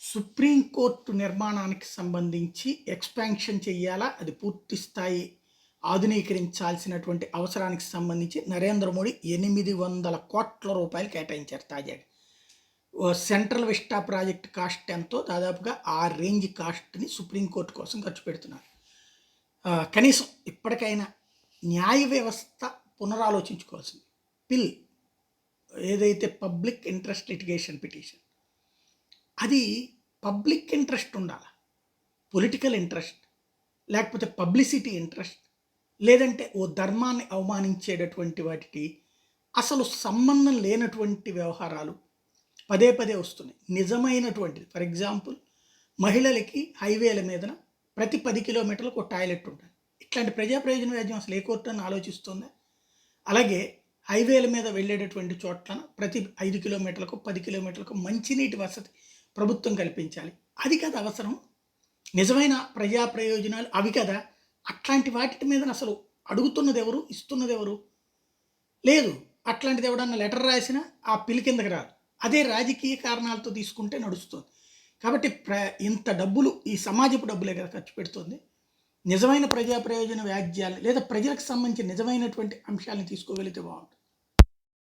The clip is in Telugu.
సుప్రీంకోర్టు నిర్మాణానికి సంబంధించి ఎక్స్పాన్షన్ చెయ్యాలా? అది పూర్తి స్థాయి ఆధునీకరించాల్సినటువంటి అవసరానికి సంబంధించి నరేంద్ర మోడీ 800 కోట్ల రూపాయలు కేటాయించారు తాజాగా. సెంట్రల్ విస్టా ప్రాజెక్ట్ కాస్ట్ ఎంతో దాదాపుగా ఆ రేంజ్ కాస్ట్ని సుప్రీంకోర్టు కోసం ఖర్చు పెడుతున్నారు. కనీసం ఇప్పటికైనా న్యాయ వ్యవస్థ పునరాలోచించుకోవాల్సింది. పిల్ ఏదైతే పబ్లిక్ ఇంట్రెస్ట్ లిటిగేషన్ పిటిషన్, అది పబ్లిక్ ఇంట్రెస్ట్ ఉండాలి, పొలిటికల్ ఇంట్రెస్ట్, లేకపోతే పబ్లిసిటీ ఇంట్రెస్ట్, లేదంటే ఓ ధర్మాన్ని అవమానించేటటువంటి వాటికి అసలు సంబంధం లేనటువంటి వ్యవహారాలు పదే పదే వస్తున్నాయి. నిజమైనటువంటిది, ఫర్ ఎగ్జాంపుల్ మహిళలకి హైవేల మీద ప్రతి 10 కిలోమీటర్లకు ఒక టాయిలెట్ ఉంటుంది. ఇట్లాంటి ప్రజా ప్రయోజన వ్యాజ్యం అసలు ఏ కోర్టు అని ఆలోచిస్తుందా? అలాగే హైవేల మీద వెళ్ళేటటువంటి చోట్ల ప్రతి 5 కిలోమీటర్లకు 10 కిలోమీటర్లకు మంచినీటి వసతి ప్రభుత్వం కల్పించాలి. అది కదా అవసరం. నిజమైన ప్రజా ప్రయోజనాలు అవి కదా. అట్లాంటి వాటి మీద అసలు అడుగుతున్నది ఎవరు, ఇస్తున్నది ఎవరు? లేదు. అట్లాంటిది ఎవడన్నా లెటర్ రాసినా ఆ పిల్ కిందకి రాదు. అదే రాజకీయ కారణాలతో తీసుకుంటే నడుస్తుంది. కాబట్టి ఇంత డబ్బులు ఈ సమాజపు డబ్బులే కదా ఖర్చు పెడుతుంది. నిజమైన ప్రజా ప్రయోజన వ్యాజ్యాలు లేదా ప్రజలకు సంబంధించిన నిజమైనటువంటి అంశాలను తీసుకోగలిగితే బాగుంటుంది.